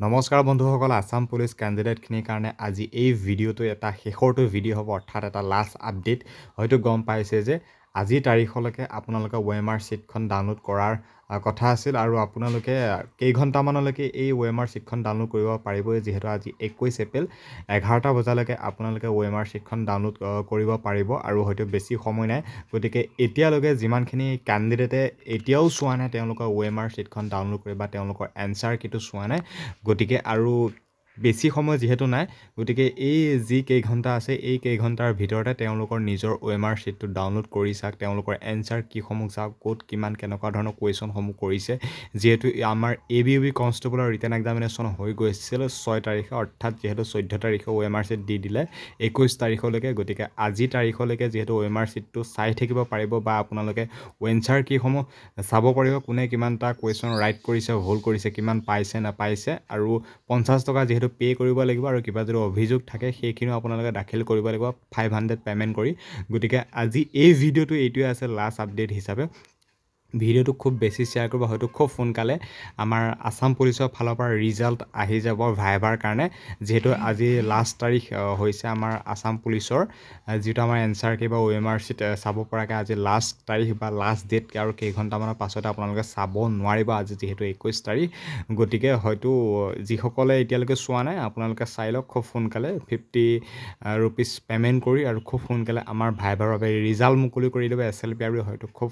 নমস্কাৰ বন্ধুসকল আসাম পুলিচ ক্যান্ডিডেটখিনিৰ কাৰণে আজি এই ভিডিঅ'টো এটা শেষৰটো ভিডিঅ' হ'ব অৰ্থাৎ এটা লাষ্ট আপডেট হয়তো গম পাইছে যে আজিৰ তাৰিখলৈকে আপোনালোকে OMR ছিটখন ডাউনলোড কৰাৰ কথা আছিল আৰু আপোনালোকে কেইঘণ্টামানলৈকে এই OMR ছিটখন ডাউনলোড কৰিব পাৰিব যিহেতু আজি 21 এপ্ৰিল 11টা বজালৈকে আপোনালোকে OMR ছিটখন ডাউনলোড কৰিব পাৰিব আৰু হয়তো বেছি সময় নাই গতিকে এতিয়ালৈকে যিমানখিনি ক্যান্ডিডেটে এতিয়াও চোৱা নাই তেওঁলোকৰ OMR ছিটখন ডাউনলোড কৰি বা তেওঁলোকৰ এনসাৰ কিটো চোৱা নাই গতিকে আৰু বেছি সময় যেহেতু নাই গতিকে এই যি কেই ঘণ্টা আছে এই কেই ঘণ্টাৰ ভিতৰতে তেওঁলোকৰ নিজৰ OMR ছিটটো ডাউনলোড কৰি চাওক তেওঁলোকৰ এনসাৰ কি সমূহ চাওক কোড কিমান কেনেকুৱা ধৰণৰ কোৱেশ্চন সমূহ কৰিছে যেহেতু আমাৰ ABUB কনষ্টেবলৰ ৰিটেন এক্সামিনেশ্যন হৈ গৈছিল 6 তাৰিখে অৰ্থাৎ যেহেতু 14 তাৰিখে OMR ছিট দি দিলে 21 তাৰিখলৈকে গতিকে আজি তাৰিখলৈকে যেহেতু OMR ছিটটো চাই থাকিব পাৰিব বা আপোনালোকে এনসাৰ কি সমূহ চাব পাৰিব কোনে কিমানটা কোৱেশ্চন ৰাইট কৰিছে ভুল কৰিছে কিমান পাইছে না পাইছে আৰু 50 টকা যেহেতু পে কৰিব লাগিব আৰু কিবা যদি অভিযোগ থাকে সেইখিনিও আপোনালোকে দাখিল কৰিব লাগিব 500 পেমেন্ট কৰি গতিকে আজি এই ভিডিঅ'টো এইটোৱে আছে লাষ্ট আপডেট হিচাপে ভিডিঅ'টো খুব বেছি শেয়াৰ কৰিব হয়তো খুব সোনকালে আমাৰ আসাম পুলিচৰ ফালৰ পৰা ৰিজাল্ট আহি যাব ভাইভাৰ কাৰণে যেহেতু আজি লাষ্ট তাৰিখ হৈছে আমাৰ আসাম পুলিচৰ যেটা আমাৰ এনসাৰ কি বা OMR ছিট চাব পৰাকে আজি লাষ্ট তাৰিখ বা লাষ্ট ডেট আৰু কেই ঘণ্টামানৰ পাছতে আপোনালোকে চাব নোৱাৰিব আজি যেহেতু 21 তাৰিখ গতিকে হয়তো যিসকলে এতিয়ালৈকে চোৱা নাই আপোনালোকে চাই লওক খুব সোনকালে 50 रुपीस পেমেন্ট কৰি আৰু খুব সোনকালে আমাৰ ভাইভাৰ বাবে ৰিজাল্ট মুকলি কৰি দিব SLPRB হয়তো খুব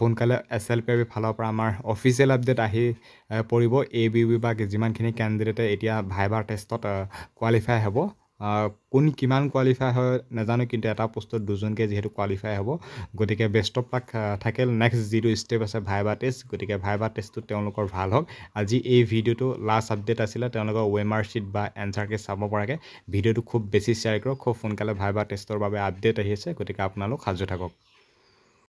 সোনকালে SLPRB ফালৰ পৰা আমাৰ অফিচিয়েল আপডেট আহি পৰিব ABUB বা যিমানখিনি ক্যান্ডিডেটে এতিয়া ভাইভাৰ টেষ্টত কোৱালিফাই হ'ব কোন কিমান কোৱালিফাই হয় নাজানো কিন্তু এটা পোষ্টত দুজনকে যেহেতু কোৱালিফাই হ'ব গতিকে বেষ্ট অফ লাক থাকিল নেক্সট যিটো ষ্টেপ আছে ভাইভা টেষ্ট গতিকে ভাইভা টেষ্টটো তেওঁলোকৰ ভাল হওক আজি এই ভিডিঅ'টো লাষ্ট আপডেট আছিল তেওঁলোকৰ OMR ছিট বা এনসাৰ কি চাব পৰাকে ভিডিঅ'টো খুব বেছি শ্বেয়াৰ কৰক খুব সোনকালে ভাইভা টেষ্টৰ বাবে আপডেট আহি আছে গতিকে আপোনালোক সাজু থাকক